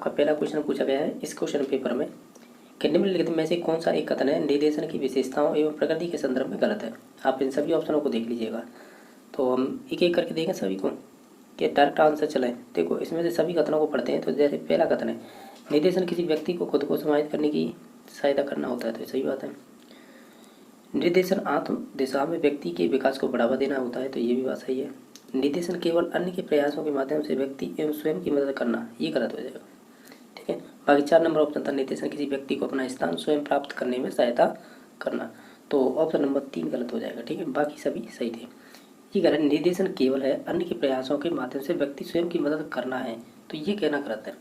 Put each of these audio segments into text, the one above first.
आपका पहला क्वेश्चन पूछा गया है इस क्वेश्चन पेपर में कि निम्नलिखित में से कौन सा एक कथन है निर्देशन की विशेषताओं एवं प्रकृति के संदर्भ में गलत है। आप इन सभी ऑप्शनों को देख लीजिएगा। तो हम एक एक करके देखें सभी को कि डायरेक्ट आंसर चलाएं। देखो इसमें से सभी कथनों को पढ़ते हैं। तो जैसे पहला कथन है निर्देशन किसी व्यक्ति को खुद को समाहित करने की सहायता करना होता है, तो सही बात है। निर्देशन आत्म दिशा में व्यक्ति के विकास को बढ़ावा देना होता है, तो ये भी बात सही है। निर्देशन केवल अन्य के प्रयासों के माध्यम से व्यक्ति एवं स्वयं की मदद करना, ये गलत हो जाएगा। ठीक है, बाकी 4 नंबर ऑप्शन था निर्देशन किसी व्यक्ति को अपना स्थान स्वयं प्राप्त करने में सहायता करना, तो ऑप्शन नंबर 3 गलत हो जाएगा। ठीक है, बाकी सभी सही थे। ये गलत, निर्देशन केवल है अन्य के प्रयासों के माध्यम से व्यक्ति स्वयं की मदद करना है, तो ये कहना गलत है।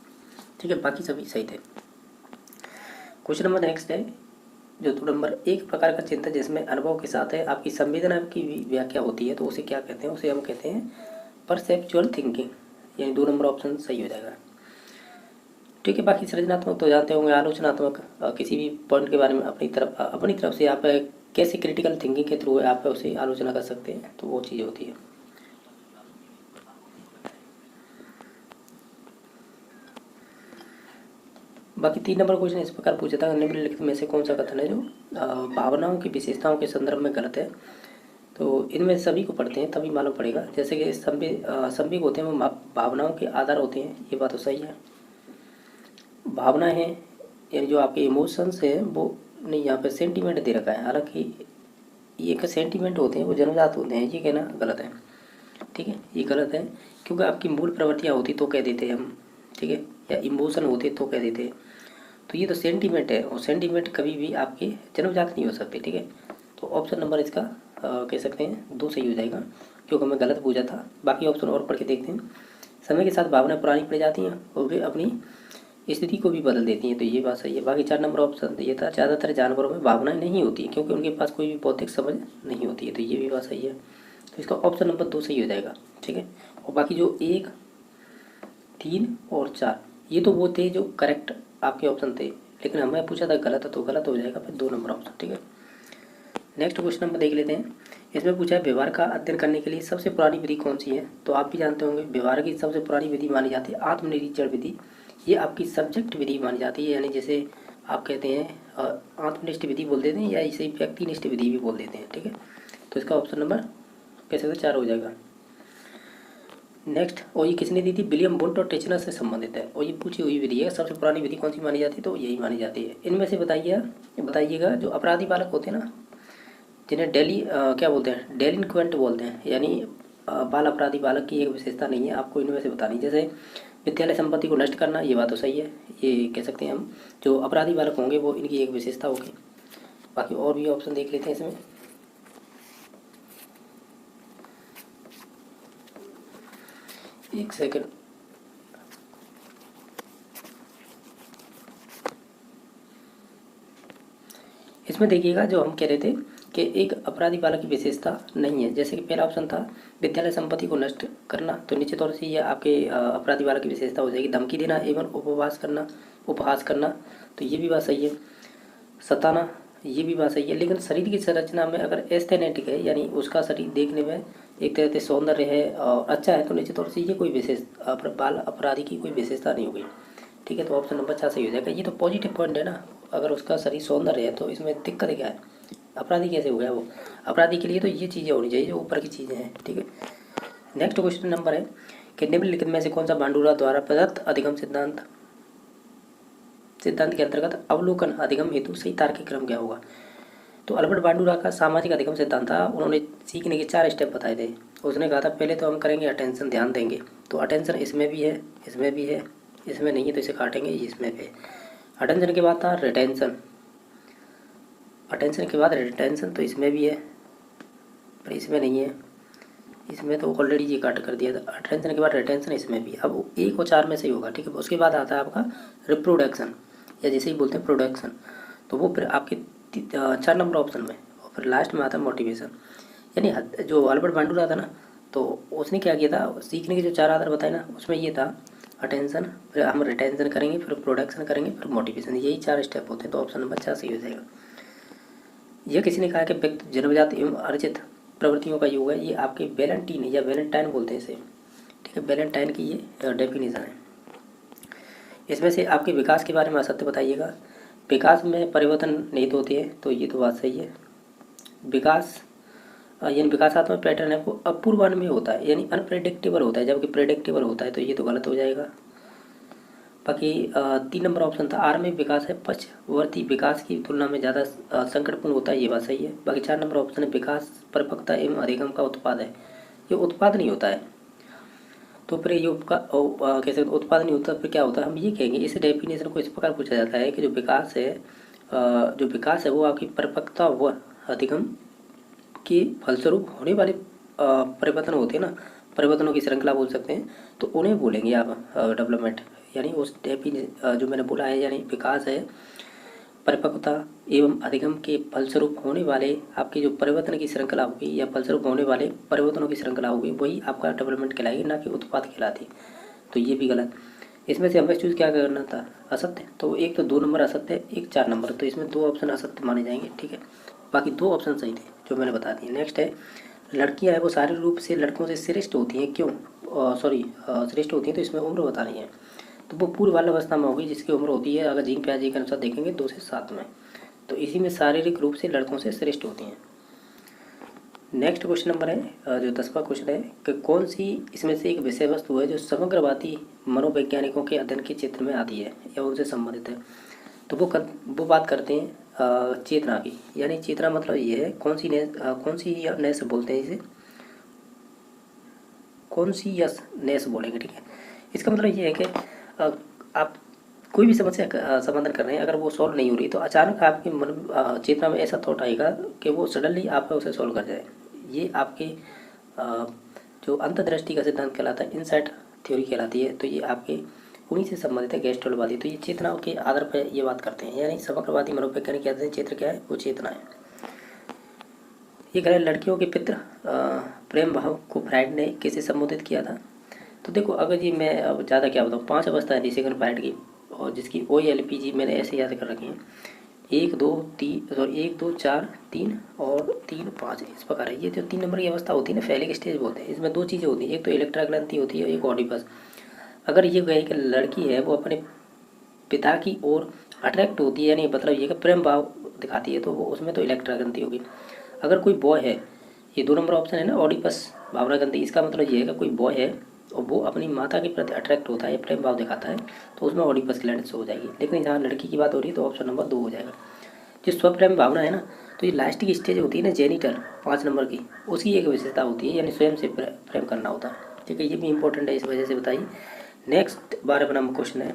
ठीक है, बाकी सभी सही थे। क्वेश्चन नंबर नेक्स्ट है जो 2 नंबर, एक प्रकार का चिंतन जिसमें अनुभव के साथ है आपकी संवेदना की व्याख्या होती है, तो उसे क्या कहते हैं? उसे हम कहते हैं परसेप्चुअल थिंकिंग, यानी 2 नंबर ऑप्शन सही हो जाएगा। ठीक है, बाकी सृजनात्मक तो जानते होंगे, आलोचनात्मक किसी भी पॉइंट के बारे में अपनी तरफ से आप कैसे क्रिटिकल थिंकिंग के थ्रू आप उसे आलोचना कर सकते हैं, तो वो चीज़ होती है। बाकी 3 नंबर क्वेश्चन इस प्रकार पूछा था निम्नलिखित में से कौन सा कथन है जो भावनाओं की विशेषताओं के संदर्भ में गलत है। तो इनमें सभी को पढ़ते हैं तभी मालूम पड़ेगा। जैसे कि संवेग होते हैं वो भावनाओं के आधार होते हैं, ये बात तो सही है। भावनाएं हैं यानी जो आपके इमोशंस हैं वो नहीं, यहाँ पे सेंटीमेंट दे रखा है, हालांकि ये एक सेंटीमेंट होते हैं वो जन्मजात होते हैं, ये कहना गलत है। ठीक है, ये गलत है क्योंकि आपकी मूल प्रवृत्तियाँ होती तो कह देते हैं हम। ठीक है, या इमोशन होते तो कह देते हैं। तो ये तो सेंटीमेंट है और सेंटीमेंट कभी भी आपके जन्मजात नहीं हो सकते। ठीक है, तो ऑप्शन नंबर इसका कह सकते हैं 2 सही हो जाएगा क्योंकि मैं गलत पूछा था। बाकी ऑप्शन और पढ़ के देखते हैं। समय के साथ भावनाएं पुरानी पड़ जाती हैं और वे अपनी स्थिति को भी बदल देती हैं, तो ये बात सही है। बाकी 4 नंबर ऑप्शन ये था ज़्यादातर जानवरों में भावनाएं नहीं होती क्योंकि उनके पास कोई भी बौद्धिक समझ नहीं होती है, तो ये भी बात सही है। तो इसका ऑप्शन नंबर 2 सही हो जाएगा। ठीक है, और बाकी जो 1, 3 और 4 ये तो वो थे जो करेक्ट आपके ऑप्शन थे, लेकिन हमें पूछा था गलत है तो गलत हो जाएगा फिर 2 नंबर ऑप्शन। ठीक है, नेक्स्ट क्वेश्चन नंबर देख लेते हैं। इसमें पूछा है व्यवहार का अध्ययन करने के लिए सबसे पुरानी विधि कौन सी है। तो आप भी जानते होंगे व्यवहार की सबसे पुरानी विधि मानी जाती है आत्मनिरीक्षण विधि। ये आपकी सब्जेक्ट विधि मानी जाती है, यानी जैसे आप कहते हैं आत्मनिष्ठ विधि बोल देते हैं या इसे व्यक्तिनिष्ठ विधि भी बोल देते हैं। ठीक है, तो इसका ऑप्शन नंबर कैसे 4 हो जाएगा। नेक्स्ट, और ये किसने दी थी? विलियम वुंट और टेचनर से संबंधित है और ये पूछी हुई विधि है। सबसे पुरानी विधि कौन सी मानी जाती है? तो यही मानी जाती है। इनमें से बताइएगा जो अपराधी बालक होते हैं ना, जिन्हें क्या बोलते हैं, डेलिंक्वेंट बोलते हैं, यानी बाल अपराधी बालक की एक विशेषता नहीं है, आपको इनमें से बतानी। जैसे विद्यालय संपत्ति को नष्ट करना, ये बात तो सही है, ये कह सकते हैं हम जो अपराधी बालक होंगे वो इनकी एक विशेषता होगी। बाकी और भी ऑप्शन देख लेते हैं इसमें। एक सेकंड, इसमें देखिएगा जो हम कह रहे थे कि एक अपराधी बालक की विशेषता नहीं है। जैसे कि पहला ऑप्शन था विद्यालय संपत्ति को नष्ट करना, तो निश्चित तौर से ये आपके अपराधी बालक की विशेषता हो जाएगी। धमकी देना एवं उपहास करना, तो ये भी बात सही है। सताना, ये भी बात सही है। लेकिन शरीर की संरचना में अगर एस्थेनेटिक है, यानी उसका शरीर देखने में एक तरह से सौंदर्य है और अच्छा है, तो निश्चित तौर से ये कोई विशेष बाल अपराधी की कोई विशेषता नहीं होगी। ठीक है, तो ऑप्शन नंबर 4 सही हो जाएगा। ये तो पॉजिटिव पॉइंट है ना, अगर उसका शरीर सौंदर्य है तो इसमें दिक्कत क्या है? अपराधी कैसे हो गया वो? अपराधी के लिए तो ये चीज़ें होनी चाहिए जो ऊपर की चीज़ें हैं। ठीक है, नेक्स्ट क्वेश्चन नंबर है कि निम्नलिखित में से कौन सा बांडुरा द्वारा प्रदत्त अधिगम सिद्धांत के अंतर्गत अवलोकन अधिगम हेतु सही तार्किक क्रम क्या होगा? तो अल्बर्ट बांडुरा का सामाजिक अधिगम सिद्धांत था। उन्होंने सीखने के 4 स्टेप बताए थे। उसने कहा था पहले तो हम करेंगे अटेंशन, ध्यान देंगे। तो अटेंशन इसमें भी है, इसमें भी है, इसमें नहीं है तो इसे काटेंगे, इसमें पे। अटेंशन के बाद था रिटेंशन, अटेंशन के बाद रिटेंशन, तो इसमें भी है पर इसमें नहीं है, इसमें तो ऑलरेडी ये काट कर दिया था। अटेंशन के बाद रिटेंशन, इसमें भी। अब 1 और 4 में से ही होगा। ठीक है, उसके बाद आता है आपका रिप्रोडक्शन या जिसे ही बोलते हैं प्रोडक्शन, तो वो फिर आपके 4 नंबर ऑप्शन में, और फिर लास्ट में आता है मोटिवेशन। यानी जो अल्बर्ट बांडुरा था ना, तो उसने क्या किया था, सीखने के जो 4 आधार बताए ना, उसमें ये था अटेंशन, फिर हम रिटेंशन करेंगे, फिर प्रोडक्शन करेंगे, फिर मोटिवेशन, यही 4 स्टेप होते हैं। तो ऑप्शन नंबर 4 सही हो जाएगा। यह किसी ने कहा कि व्यक्ति जन्मजात एवं अर्जित प्रवृत्तियों का योग है, ये आपके वैलेंटीन या वैलेंटाइन बोलते हैं इसे। ठीक है, वैलेंटाइन की ये डेफिनेशन है। इसमें से आपके विकास के बारे में असत्य बताइएगा। विकास में परिवर्तन निहित होती है, तो ये तो बात सही है। विकास यानी विकासात्मक पैटर्न है वो अपूर्वान्वयी होता है, यानी अनप्रेडिक्टेबल होता है, जबकि प्रेडिक्टेबल होता है, तो ये तो गलत हो जाएगा। बाकी 3 नंबर ऑप्शन था, आर्थिक विकास है पक्षवर्ती विकास की तुलना में ज़्यादा संकटपूर्ण होता है, ये बात सही है। बाकी 4 नंबर ऑप्शन है, विकास परिपक्वता एवं अधिगम का उत्पाद है, ये उत्पाद नहीं होता है। तो फिर ये कैसे उत्पाद नहीं होता, फिर क्या होता है, हम ये कहेंगे इस डेफिनेशन को इस प्रकार पूछा जाता है कि जो विकास है वो आपकी परिपक्वता व अधिगम के फलस्वरूप होने वाले परिवर्तन होते हैं ना, परिवर्तनों की श्रृंखला बोल सकते हैं, तो उन्हें बोलेंगे आप डेवलपमेंट। यानी उस जो मैंने बोला है, यानी विकास है परिपक्वता एवं अधिगम के फलस्वरूप होने वाले आपकी जो परिवर्तन की श्रृंखला होगी या फलस्वरूप होने वाले परिवर्तनों की श्रृंखला होगी, वही आपका डेवलपमेंट कहलाएगी, ना कि उत्पाद कहलाती। तो ये भी गलत। इसमें से हमें चूज क्या करना था, असत्य। तो एक तो 2 नंबर असत्य है, एक 4 नंबर, तो इसमें 2 ऑप्शन असत्य माने जाएंगे, ठीक है। बाकी 2 ऑप्शन सही थे जो मैंने बता दिए। नेक्स्ट है, लड़कियां हैं वो शारीरिक रूप से लड़कों से श्रेष्ठ होती हैं, क्यों? श्रेष्ठ होती हैं, तो इसमें उम्र बतानी है। तो वो पूर्व बाल्यावस्था में होगी, जिसकी उम्र होती है, अगर जीन प्याजे के अनुसार देखेंगे, 2 से 7 में। तो इसी में शारीरिक रूप से लड़कों से श्रेष्ठ होती हैं। नेक्स्ट क्वेश्चन नंबर है जो 10वां क्वेश्चन है कि कौन सी इसमें से एक विषय वस्तु है जो समग्रवादी मनोवैज्ञानिकों के अध्ययन के क्षेत्र में आती है या उनसे संबंधित है। तो वो बात करते हैं चेतना की। यानी चेतना मतलब ये है कौन सी नेस बोलते हैं इसे, कॉन्शियसनेस बोलेंगे, ठीक है। इसका मतलब ये है कि आप कोई भी समस्या समाधान कर रहे हैं, अगर वो सॉल्व नहीं हो रही, तो अचानक आपके मन चेतना में ऐसा थॉट आएगा कि वो सडनली आपका उसे सॉल्व कर जाए। ये आपके जो अंतर्दृष्टि का सिद्धांत कहलाता है, इनसाइट थ्योरी कहलाती है। तो ये आपके उन्हीं से संबंधित है, गेस्टल्टवादी। तो ये चेतना के आधार पर ये बात करते हैं, यानी समग्रवादी मनोवैज्ञानिक कहते हैं क्षेत्र क्या है, वो चेतना है। ये कह रहे लड़कियों के पितृ प्रेम भाव को फ्राइड ने कैसे संबोधित किया था। तो देखो, अगर ये मैं अब ज़्यादा क्या बताऊँ, 5 अवस्थाएं थी सिग्मंड फ्राइड की, और जिसकी OLPG मैंने ऐसे याद कर रखी हैं, 1 2 4 3 और 3 5 इस प्रकार है। ये जो 3 नंबर की अवस्था होती है ना, फैलिक स्टेज बोलते हैं। इसमें 2 चीज़ें होती हैं, एक तो इलेक्ट्रा ग्रंथि होती है, एक ऑडिपस। अगर ये कहे कि लड़की है वो अपने पिता की ओर अट्रैक्ट होती है, यानी मतलब ये कि प्रेम भाव दिखाती है, तो वो उसमें तो इलेक्ट्रा ग्रंथि होगी। अगर कोई बॉय है, ये 2 नंबर ऑप्शन है ना, ऑडिपस भावना ग्रंथि, इसका मतलब ये है कि कोई बॉय है और वो अपनी माता के प्रति अट्रैक्ट होता है, प्रेम भाव दिखाता है, तो उसमें ऑडिपस ग्लैंड हो जाएगी। लेकिन जहाँ लड़की की बात हो रही है, तो ऑप्शन नंबर 2 हो जाएगा। जो स्वप्रेम भावना है ना, तो ये लास्ट की स्टेज होती है ना, जेनिटल 5 नंबर की, उसकी एक विशेषता होती है, यानी स्वयं से प्रेम करना होता है, ठीक है। ये भी इंपॉर्टेंट है, इस वजह से बताइए। नेक्स्ट 12वां नंबर क्वेश्चन है,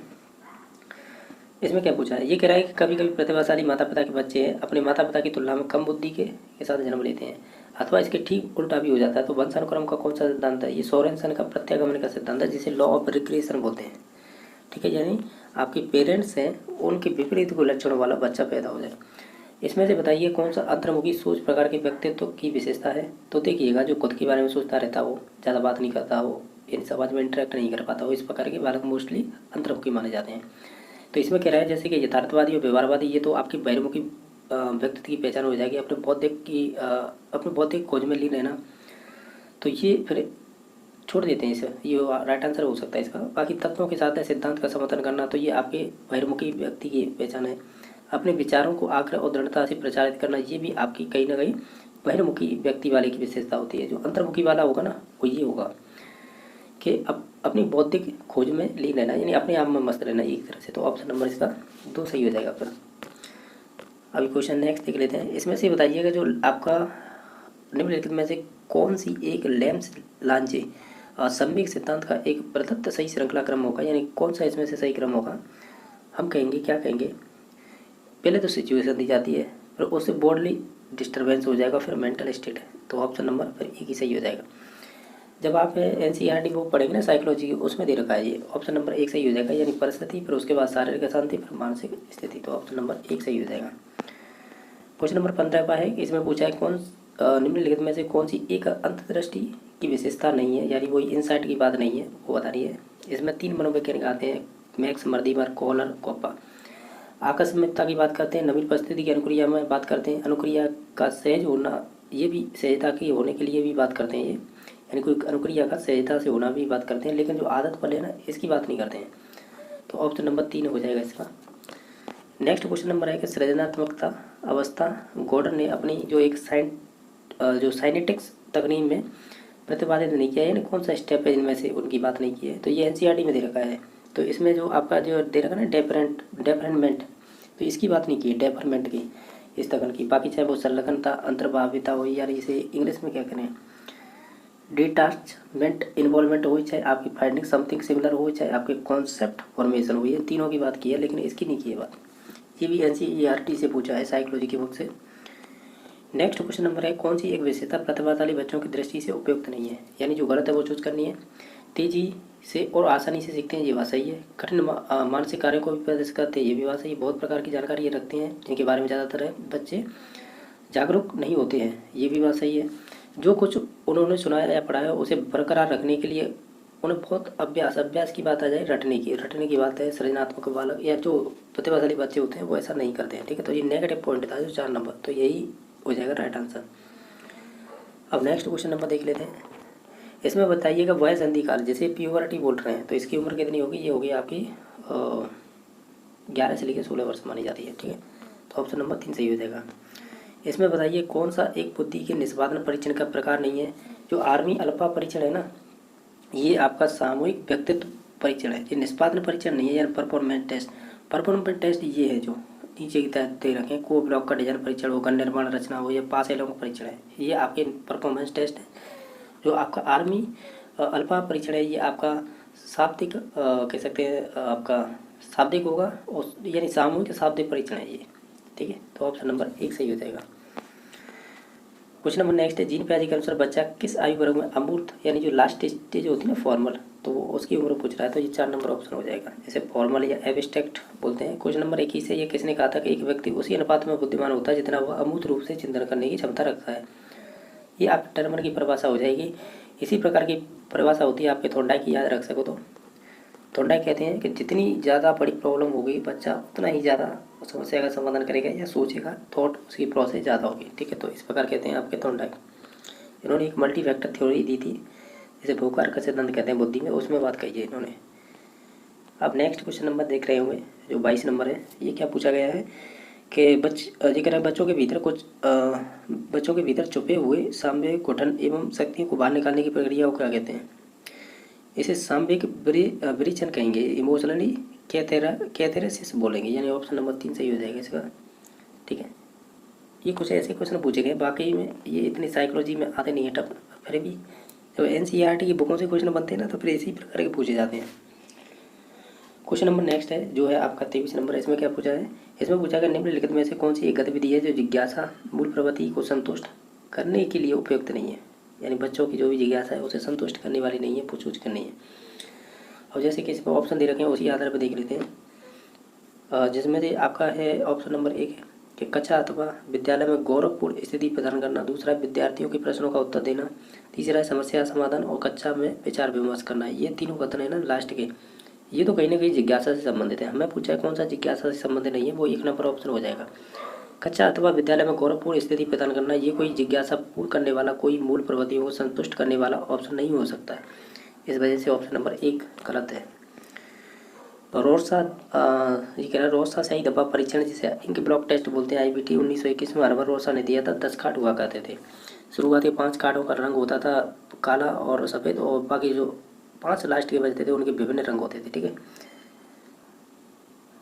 इसमें क्या पूछा है, ये कह रहा है कि कभी कभी प्रतिभाशाली माता पिता के बच्चे अपने माता पिता की तुलना में कम बुद्धि के साथ जन्म लेते हैं, अथवा इसके ठीक उल्टा भी हो जाता है। तो वंशानुक्रम का कौन सा सिद्धांत है, ये सोरेनसन का प्रत्यागमन का सिद्धांत है, जिसे लॉ ऑफ रिग्रेशन बोलते हैं, ठीक है। यानी आपके पेरेंट्स हैं, उनके विपरीत को लक्षणों वाला बच्चा पैदा हो जाए। इसमें से बताइए कौन सा अंतर्मुखी सोच प्रकार के व्यक्तित्व की विशेषता है। तो देखिएगा, जो खुद के बारे में सोचता रहता हो, ज़्यादा बात नहीं करता हो, यानी समाज में इंटरेक्ट नहीं कर पाता हो, इस प्रकार के बालक मोस्टली अंतर्मुखी माने जाते हैं। तो इसमें कह रहा है जैसे कि यथार्थवादी और व्यवहारवादी, ये तो आपकी बहिर्मुखी व्यक्तित्व की पहचान हो जाएगी, अपने बौद्धिक खोज में लीन रहना। तो ये फिर छोड़ देते हैं इसे, ये राइट आंसर हो सकता है इसका। बाकी तत्वों के साथ सिद्धांत का समर्थन करना, तो ये आपके बहिर्मुखी व्यक्ति की पहचान है। अपने विचारों को आग्रह और दृढ़ता से प्रचारित करना, ये भी आपकी कहीं ना कहीं बहिर्मुखी व्यक्ति वाले की विशेषता होती है। जो अंतर्मुखी वाला होगा ना, वो ये होगा कि अपनी बौद्धिक खोज में लीन रहना, यानी अपने आप में मस्त रहना एक तरह से। तो ऑप्शन नंबर इसका 2 सही हो जाएगा फिर। अभी क्वेश्चन नेक्स्ट देख लेते हैं। इसमें से बताइएगा जो आपका निम्नलिखित में से कौन सी एक लेम्स लांचे सम्यक सिद्धांत का एक प्रदत्त सही श्रृंखला क्रम होगा, यानी कौन सा इसमें से सही क्रम होगा। हम कहेंगे, क्या कहेंगे, पहले तो सिचुएशन दी जाती है, फिर उससे बॉडली डिस्टर्बेंस हो जाएगा, फिर मेंटल स्टेट है। तो ऑप्शन नंबर फिर एक ही सही हो जाएगा। जब आप NCERT बुक पढ़ेंगे ना साइकोलॉजी की, उसमें दे रखा है ये, ऑप्शन नंबर 1 सही हो जाएगा, यानी परिस्थिति, फिर उसके बाद शारीरिक अशांति, फिर मानसिक स्थिति। तो ऑप्शन नंबर 1 सही हो जाएगा। क्वेश्चन नंबर 15 का है, इसमें पूछा है कौन निम्नलिखित में से कौन सी एक अंतर्दृष्टि की विशेषता नहीं है, यानी वही इनसाइट की बात नहीं है, वो बता रही है। इसमें 3 मनोवैज्ञानिक आते हैं, मैक्स, मर्दिमर, कॉलर, कोप्पा। आकस्मिकता की बात करते हैं, नवीन परिस्थिति की अनुक्रिया में बात करते हैं, अनुक्रिया का सहज होना, ये भी सहजता की होने के लिए भी बात करते हैं ये, यानी कोई अनुक्रिया का सहजता से होना भी बात करते हैं। लेकिन जो आदत पल है ना, इसकी बात नहीं करते हैं। तो तो ऑप्शन नंबर 3 हो जाएगा इसका। नेक्स्ट क्वेश्चन नंबर है कि सृजनात्मकता अवस्था गॉर्डन ने अपनी जो साइनेटिक्स तकनीक में प्रतिपादित नहीं किया है, यानी कौन सा स्टेप है इनमें से उनकी बात नहीं की है। तो ये एनसीईआरटी में दे रखा है। तो इसमें जो आपका जो दे रखा है ना डेफरेंटमेंट, तो इसकी बात नहीं की है डेफरमेंट की, इस तकन की। बाकी चाहे वो संलग्नता अंतर्भाविता हो, यार इसे इंग्लिश में क्या करें, डिटैचमेंट इन्वॉल्वमेंट हो, चाहे आपकी फाइंडिंग समथिंग सिमिलर हो, चाहे आपके कॉन्सेप्ट फॉर्मेशन हो, ये तीनों की बात की है, लेकिन इसकी नहीं की है बात। ये भी एनसीईआरटी से पूछा है, साइकोलॉजी की बुक से। नेक्स्ट क्वेश्चन नंबर है कौन सी एक विशेषता प्रतिभाशाली बच्चों की दृष्टि से उपयुक्त नहीं है, यानी जो गलत है वो चूज करनी है। तेजी से और आसानी से सीखते हैं, ये बात सही है। कठिन मानसिक कार्यों को भी प्रदर्शित करते हैं, ये भी बात सही है। बहुत प्रकार की जानकारी ये रखते हैं जिनके बारे में ज़्यादातर बच्चे जागरूक नहीं होते हैं, ये भी बात सही है। जो कुछ उन्होंने सुनाया या पढ़ाया उसे बरकरार रखने के लिए उन्हें बहुत अभ्यास की बात आ जाए, रटने की बात है। सृजनात्मक बालक या जो प्रतिभाशाली बच्चे होते हैं वो ऐसा नहीं करते हैं, ठीक है। तो ये नेगेटिव पॉइंट था जो 4 नंबर, तो यही हो जाएगा राइट आंसर। अब नेक्स्ट क्वेश्चन नंबर देख लेते हैं। इसमें बताइएगा वह संधि काल, जैसे प्यूबर्टी बोल रहे हैं तो इसकी उम्र कितनी होगी, ये होगी आपकी 11 से लेकर 16 वर्ष मानी जाती है, ठीक है। तो ऑप्शन नंबर 3 सही हो जाएगा। इसमें बताइए कौन सा एक बुद्धि के निष्पादन परीक्षण का प्रकार नहीं है। जो आर्मी अल्फा परीक्षण है ना, ये आपका सामूहिक व्यक्तित्व परीक्षण है, ये निष्पादन परीक्षण नहीं है, यानी परफॉर्मेंस टेस्ट। परफॉर्मेंस टेस्ट ये है जो नीचे की तरह दे रखें, को ब्लॉक का डिजाइन परीक्षण हो, गण निर्माण रचना हो, या पास एलों का परीक्षण है, ये आपके परफॉर्मेंस टेस्ट है। जो आपका आर्मी अल्फा परीक्षण है ये आपका शाब्दिक कह सकते हैं आपका शाब्दिक होगा, और यानी सामूहिक शाब्दिक परीक्षण है ये, ठीक है। तो ऑप्शन नंबर 1 सही हो जाएगा। क्वेश्चन नंबर नेक्स्ट है जीन पियाजे के अनुसार बच्चा किस आयु वर्ग में अमूर्त यानी जो लास्ट स्टेज होती है ना फॉर्मल, तो उसकी उम्र पूछ रहा है, तो ये 4 नंबर ऑप्शन हो जाएगा। जैसे फॉर्मल या एब्स्ट्रैक्ट बोलते हैं। क्वेश्चन नंबर 21 है ये किसने कहा था कि एक व्यक्ति उसी अनुपात में बुद्धिमान होता है जितना वह अमूर्त रूप से चिंतन करने की क्षमता रखता है। ये आप टर्मर की परिभाषा हो जाएगी। इसी प्रकार की परिभाषा होती है आपके थॉर्नडाइक की, याद रख सको तो। थॉर्नडाइक कहते हैं कि जितनी ज़्यादा बड़ी प्रॉब्लम होगी बच्चा उतना ही ज़्यादा समस्या का समाधान करेगा या सोचेगा, थॉट उसकी प्रोसेस ज़्यादा होगी, ठीक है। तो इस प्रकार कहते हैं आपके थॉर्नडाइक। इन्होंने एक मल्टी फैक्टर थ्योरी दी थी, जिसे भूकार का सिद्धांत कहते हैं बुद्धि में, उसमें बात कही है इन्होंने। अब नेक्स्ट क्वेश्चन नंबर देख रहे होंगे जो 22 नंबर है। ये क्या पूछा गया है कि ये कह रहे हैं बच्चों के भीतर छुपे हुए सामयिक गठन एवं शक्तियों को बाहर निकालने की प्रक्रिया को क्या कहते हैं। इसे सामयिक विरेचन कहेंगे, इमोशनली कैथेरेसिस बोलेंगे, यानी ऑप्शन नंबर 3 सही हो जाएगा इसका, ठीक है। ये कुछ ऐसे क्वेश्चन पूछे गए, बाकी में ये इतनी साइकोलॉजी में आते नहीं है टफ, फिर भी जब एनसीईआरटी की बुकों से क्वेश्चन बनते हैं ना तो फिर इसी प्रकार के पूछे जाते हैं। क्वेश्चन नंबर नेक्स्ट है जो है आपका 23 नंबर। इसमें क्या पूछा है, इसमें पूछा गया निम्नलिखित में से कौन सी एक गतिविधि है जो जिज्ञासा मूल प्रवृत्ति को संतुष्ट करने के लिए उपयुक्त नहीं है, यानी बच्चों की जो भी जिज्ञासा है उसे संतुष्ट करने वाली नहीं है, पूछ करनी है। और जैसे कि इसमें ऑप्शन दे रखे हैं उसी आधार पर देख लेते हैं। जिसमें से आपका है ऑप्शन नंबर 1 है कि कक्षा अथवा विद्यालय में गौरवपूर्ण स्थिति प्रदान करना, दूसरा विद्यार्थियों के प्रश्नों का उत्तर देना, तीसरा समस्या समाधान और कक्षा में विचार विमर्श करना। ये तीनों कथन है ना लास्ट के, ये तो कहीं ना कहीं जिज्ञासा से संबंधित है। हमें पूछा है कौन सा जिज्ञासा से संबंधित नहीं है, वो 1 नंबर ऑप्शन हो जाएगा। कक्षा अथवा विद्यालय में गौरवपूर्ण स्थिति प्रदान करना, ये कोई जिज्ञासा पूर्ण करने वाला, कोई मूल प्रवृत्तियों को संतुष्ट करने वाला ऑप्शन नहीं हो सकता है। इस वजह से ऑप्शन नंबर 1 गलत है। ये कह रहा है रोसा सही दबा परीक्षण जिसे इंक ब्लॉक टेस्ट बोलते हैं, IBT 1921 में हर्बर्ट रोसा ने दिया था। 10 कार्ड हुआ करते थे। शुरुआती 5 कार्डों का रंग होता था काला और सफ़ेद, और बाकी जो 5 लास्ट के बचते थे उनके विभिन्न रंग होते थे, ठीक है।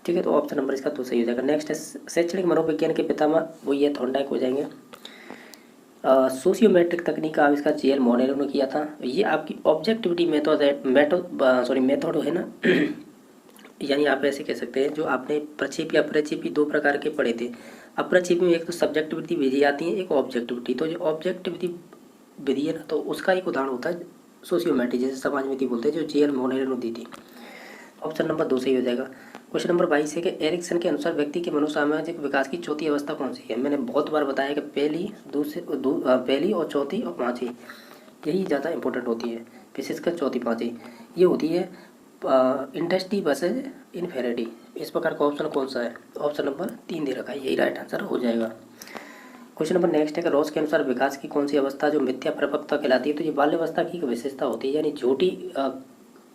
ठीक है, तो ऑप्शन नंबर इसका तो सही हो जाएगा। नेक्स्ट है शैक्षणिक मनोविज्ञान के पितामह, वो ये थॉर्नडाइक हो जाएंगे। सोशियोमेट्रिक तकनीक का आविष्कार JL मोनेरो ने किया था। ये आपकी ऑब्जेक्टिविटी मेथड है ना यानी आप ऐसे कह सकते हैं जो आपने प्रक्षेपी अप्रक्षेपी 2 प्रकार के पढ़े थे। अप्रक्षेपी में एक तो सब्जेक्टिविटी विधि आती है, एक ऑब्जेक्टिविटी। तो जो ऑब्जेक्टिविटी विधि है ना, तो उसका एक उदाहरण होता है सोशियोमेट्री, जैसे समाज नीति बोलते हैं, जो JL मोनेरो ने दी थी। ऑप्शन नंबर 2 सही हो जाएगा। क्वेश्चन नंबर 22 है कि एरिक्सन के अनुसार व्यक्ति के मनोसामाजिक विकास की चौथी अवस्था कौन सी है। मैंने बहुत बार बताया कि पहली और चौथी और पाँचवीं यही ज़्यादा इंपॉर्टेंट होती है, विशेषकर चौथी पाँचवीं। ये होती है इंडस्ट्री वर्सेज इन्फेरिटी। इस प्रकार का ऑप्शन कौन सा है, ऑप्शन नंबर 3 दे रखा है, यही राइट आंसर हो जाएगा। क्वेश्चन नंबर नेक्स्ट है कि रॉस के अनुसार विकास की कौन सी अवस्था जो मिथ्या परिपक्वता कहलाती है। तो ये बाल्यावस्था की एक विशेषता होती है, यानी झूठी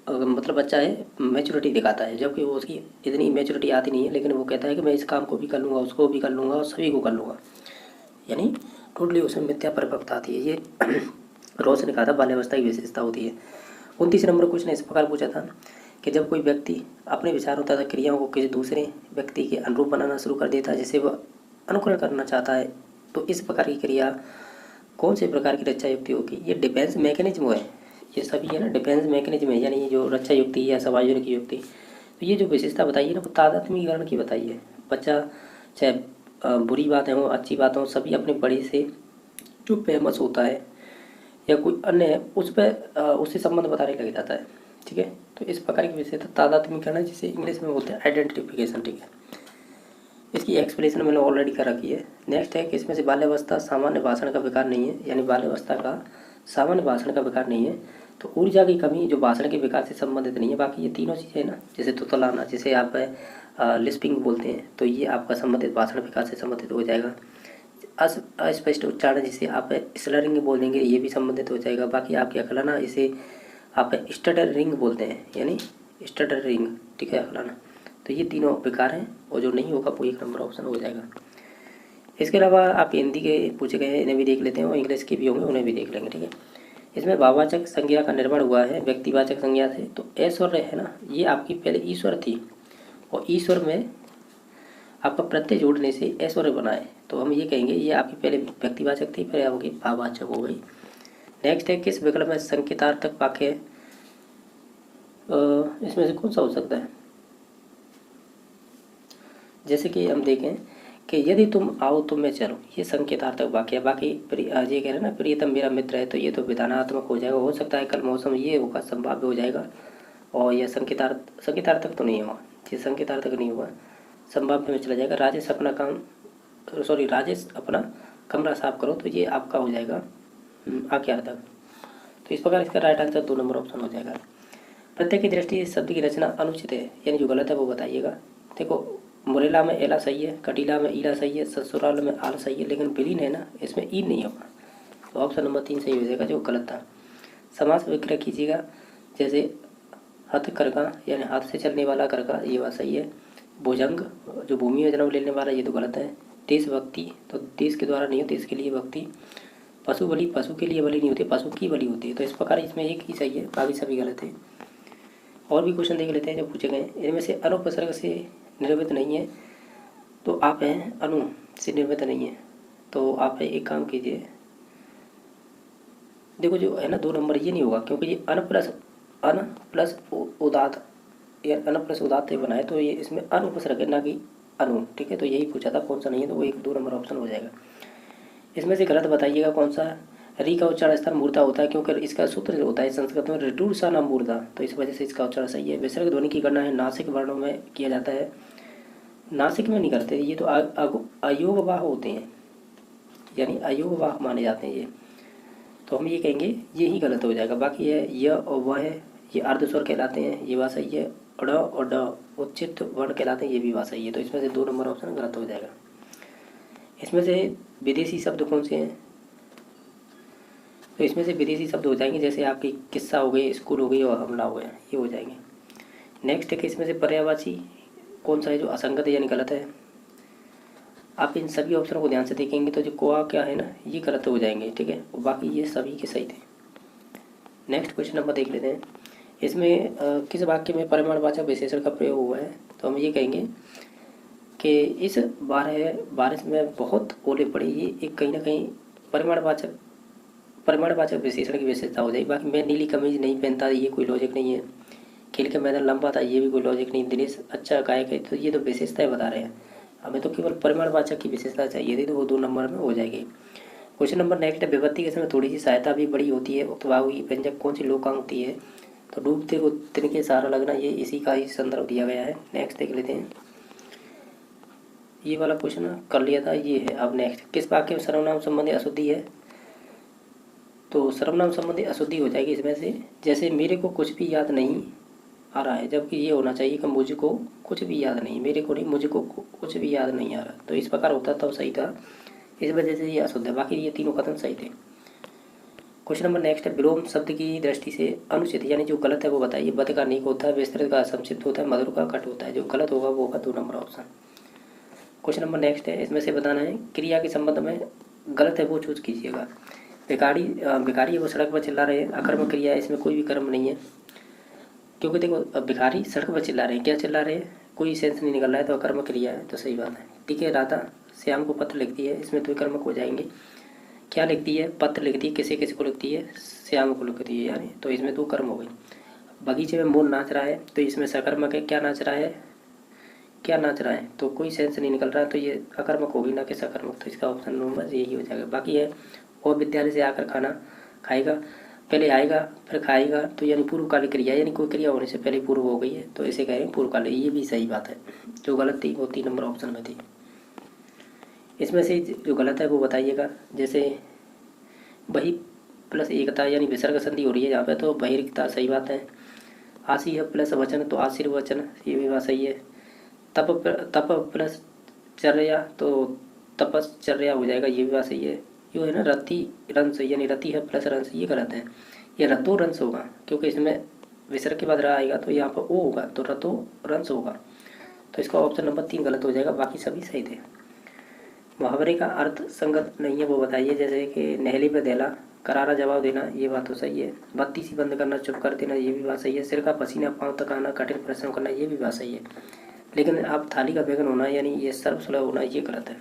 मतलब बच्चा है मैच्योरिटी दिखाता है, जबकि वो उसकी इतनी मैच्योरिटी आती नहीं है, लेकिन वो कहता है कि मैं इस काम को भी कर लूँगा, उसको भी कर लूँगा और सभी को कर लूँगा, यानी टोटली उसमें मिथ्या परिपक्वता आती है। ये रोज ने कहा था बाल्यावस्था की विशेषता होती है। 29 नंबर क्वेश्चन इस प्रकार पूछा था कि जब कोई व्यक्ति अपने विचारों तथा क्रियाओं को किसी दूसरे व्यक्ति के अनुरूप बनाना शुरू कर देता है जिसे वह अनुकरण करना चाहता है, तो इस प्रकार की क्रिया कौन से प्रकार की रक्षा युक्ति होगी? ये डिफेंस मैकेनिज्म है, ये सभी है ना डिफेंस मैकेनिज्म है, यानी ये जो रक्षा युक्ति या समायोजन की युक्ति। तो ये जो विशेषता बताइए ना वो तादात्म्यीकरण की बताइए। बच्चा चाहे बुरी बातें हों अच्छी बातें हों, सभी अपने बड़े से जो फेमस होता है या कोई अन्य है उस पर उससे संबंध बताने लग जाता है। ठीक है, तो इस प्रकार की विशेषता तादात्म्यीकरण है, जिसे इंग्लिश में बोलते हैं आइडेंटिफिकेशन। ठीक है, इसकी एक्सप्लेनेशन मैंने ऑलरेडी कर रखी है। नेक्स्ट है कि इसमें से बाल्यावस्था सामान्य भाषण का विकार नहीं है, यानी बाल्यावस्था का सामान्य भाषण का विकार नहीं है। तो ऊर्जा की कमी जो भाषण के विकार से संबंधित नहीं है। बाकी ये तीनों चीज़ें ना, जैसे तुतलाना, जिसे आप लिस्पिंग बोलते हैं, तो ये आपका संबंधित भाषण विकार से संबंधित हो जाएगा। अस्पष्ट उच्चारण जिसे आप स्लरिंग बोल देंगे, ये भी संबंधित हो जाएगा। बाकी आपके अकलाना, इसे आप स्टटर रिंग बोलते हैं, यानी स्टटर रिंग। ठीक है, अकलाना। तो ये तीनों विकार हैं और जो नहीं होगा वो 1 नंबर ऑप्शन हो जाएगा। इसके अलावा आप हिंदी के पूछे गए इन्हें भी देख लेते हैं और इंग्लिश के भी होंगे उन्हें भी देख लेंगे। ठीक है, इसमें भाववाचक संज्ञा का निर्माण हुआ है व्यक्तिवाचक संज्ञा से। तो ऐश्वर्य है ना, ये आपकी पहले ईश्वर थी और ईश्वर में आपका प्रत्यय जोड़ने से ऐश्वर्य बना है, तो हम ये कहेंगे ये आपकी पहले व्यक्तिवाचक थी, फिर आपकी भाववाचक हो गई। नेक्स्ट है किस विकल्प में संकेतार्थक वाक्य है? इसमें से कौन सा हो सकता है? जैसे कि हम देखें कि यदि तुम आओ तो मैं चलूँ, ये संकेतार्थक वाक्य है। बाकी ये कह रहे हैं ना प्रियतम मेरा मित्र है, तो ये तो विधानात्मक हो जाएगा। हो सकता है कल मौसम ये होगा, संभाव्य हो जाएगा, और यह संकेतार्थक तो नहीं होगा, ये संकेतार्थक नहीं हुआ, संभाव्य में चला जाएगा। राजेश अपना कमरा साफ करो, तो ये आपका हो जाएगा आज्ञार्थक। तो इस प्रकार इसका राइट आंसर 2 नंबर ऑप्शन हो जाएगा। प्रत्यय की दृष्टि से शब्द की रचना अनुचित है, यानी जो गलत है वो बताइएगा। देखो, मुरेला में एला सही है, कटीला में ईला सही है, ससुराल में आल सही है, लेकिन विलीन है ना, इसमें ई नहीं होगा, तो ऑप्शन नंबर 3 सही हो जाएगा जो गलत था। समास विक्रय कीजिएगा, जैसे हथ करका, यानी हाथ से चलने वाला करका, ये बात सही है। भुजंग जो भूमि में जन्म लेने वाला, ये तो गलत है। देशभक्ति तो देश के द्वारा नहीं होती, देश के लिए भक्ति। पशु बलि पशु के लिए बलि नहीं होती, पशु की बलि होती है। तो इस प्रकार इसमें एक ही सही है, बाकी सभी गलत है। और भी क्वेश्चन देख लेते हैं जो पूछे गए। इनमें से अनुपसर्ग से निर्मित नहीं है, तो आप हैं अनु से निर्मित नहीं है, तो आप एक काम कीजिए, देखो जो है ना 2 नंबर ये नहीं होगा, क्योंकि ये अन प्लस उदात या अन प्लस उदात से बना है, तो ये इसमें अनुपसर्ग है ना कि अनु। ठीक है, तो यही पूछा था कौन सा नहीं है, तो वो 2 नंबर ऑप्शन हो जाएगा। इसमें से गलत बताइएगा कौन सा। री का उच्चारण स्थान मूर्धा होता है, क्योंकि इसका सूत्र जो होता है संस्कृत में रिटूरसा नाम मूर्धा, तो इस वजह से इसका उच्चारण सही है। विसर्ग ध्वनि की गणना है नासिक वर्णों में किया जाता है, नासिक में नहीं करते, ये तो अयोगवाह होते हैं, यानी अयोगवाह माने जाते हैं ये, तो हम ये कहेंगे ये ही गलत हो जाएगा। बाकी है य और वह है, ये अर्धस्वर कहलाते हैं, ये बात सही है। ड और ड उच्चित वर्ण कहलाते हैं, ये भी बात सही है। तो इसमें से 2 नंबर ऑप्शन गलत हो जाएगा। इसमें से विदेशी शब्द कौन से हैं? तो इसमें से विदेशी शब्द हो जाएंगे, जैसे आपकी किस्सा हो गई, स्कूल हो गई और हमला हो गया, ये हो जाएंगे। नेक्स्ट है कि इसमें से पर्यायवाची कौन सा है जो असंगत है यानी गलत है? आप इन सभी ऑप्शनों को ध्यान से देखेंगे तो जो कोआ क्या है ना, ये गलत हो जाएंगे। ठीक है, बाकी ये सभी के सही थे। नेक्स्ट क्वेश्चन नंबर देख लेते हैं। इसमें किस वाक्य में परिमाणवाचक विशेषण का प्रयोग हुआ है? तो हम ये कहेंगे कि इस बारिश में बहुत ओले पड़े, ये एक कहीं ना कहीं परिमाणवाचक विशेषण की विशेषता हो जाएगी। बाकी मैं नीली कमीज नहीं पहनता, ये कोई लॉजिक नहीं है। खेल के मैदान लंबा था, ये भी कोई लॉजिक नहीं। दिनेश अच्छा गायक है, तो ये तो विशेषताएं बता रहे हैं, हमें तो केवल परिमाणवाचक की विशेषता चाहिए थी, तो वो 2 नंबर में हो जाएगी। क्वेश्चन नंबर नेक्स्ट है, विभक्ति के समय थोड़ी सी सहायता भी बड़ी होती है। उपवाही व्यंजक कौन सी लोकांगति है? तो डूबते को तिनके सहारा लगना, ये इसी का ही संदर्भ दिया गया है। नेक्स्ट देख लेते हैं, ये वाला क्वेश्चन कर लिया था, ये है। अब नेक्स्ट, किस वाक्य में सर्वनाम संबंधी अशुद्धि है? तो सर्वनाम संबंधी अशुद्धि हो जाएगी इसमें से, जैसे मेरे को कुछ भी याद नहीं आ रहा है, जबकि ये होना चाहिए कि मुझको कुछ भी याद नहीं, मेरे को नहीं, मुझको कुछ भी याद नहीं आ रहा। तो इस प्रकार होता तो सही था, इस वजह से ये अशुद्ध है। बाकी ये तीनों कथन सही थे। क्वेश्चन नंबर नेक्स्ट है, विलोम शब्द की दृष्टि से अनुचित यानी जो गलत है वो बताइए। बद का नेक होता है, विस्तृत का संक्षिप्त होता है, मधुर का कट होता है। जो गलत होगा वो होगा 2 number option. Question number next है, इसमें से बताना है क्रिया के संबंध में गलत है वो चूज कीजिएगा। भिखारी है वो सड़क पर चिल्ला रहे हैं, अकर्मक क्रिया है, इसमें कोई भी कर्म नहीं है। क्योंकि देखो अब भिखारी सड़क पर चिल्ला रहे हैं, क्या चिल्ला रहे हैं, कोई सेंस नहीं निकल रहा है, तो अकर्मक क्रिया है, तो सही बात है। ठीक है, राधा श्याम को पत्र लिखती है, इसमें तो कर्मक हो जाएंगे। क्या लिखती है, पत्र लिखती है, किसे किसे को लिखती है, श्याम को लिखती है यानी, तो इसमें 2 कर्म हो गई। बगीचे में मोर नाच रहा है, तो इसमें सकर्मक है, क्या नाच रहा है, क्या नाच रहा है, तो कोई सेंस नहीं निकल रहा है, तो ये अकर्मक होगी ना कि सकर्मक, तो इसका ऑप्शन नंबर यही हो जाएगा। बाकी है वो विद्यालय से आकर खाना खाएगा, पहले आएगा फिर खाएगा, तो यानी पूर्वकालिक क्रिया, यानी कोई क्रिया होने से पहले पूर्व हो गई है, तो इसे कहेंगे पूर्वकालिक। ये भी सही बात है, जो गलत थी वो 3 नंबर ऑप्शन में थी। इसमें से जो गलत है वो बताइएगा। जैसे वही प्लस एकता यानी विसर्ग संधि हो रही है यहाँ पे, तो बहिर्गता सही बात है। आशी है प्लस वचन, तो आशीर्वचन, ये भी बात सही है। तप प्लस चर्या, तो तपश्चर्या हो जाएगा, ये भी बात सही है। जो है ना रति रंस, यानी रति है प्लस रंस, ये गलत है, ये रतो रंस होगा, क्योंकि इसमें विसर्ग के बाद रहा आएगा, तो यहाँ पर ओ होगा, तो रतो रंस होगा, तो इसका ऑप्शन नंबर 3 गलत हो जाएगा, बाकी सभी सही थे। मुहावरे का अर्थ संगत नहीं है वो बताइए। जैसे कि नहली पे देला, करारा जवाब देना, ये बात तो सही है। बत्ती सी बंद करना, चुप कर देना, ये भी बात सही है। सिर का पसीना पाँव तक आना, कठिन परिश्रम करना, ये भी बात सही है। लेकिन आप थाली का बैगन होना यानी ये सर्वसुलभ होना, ये गलत है।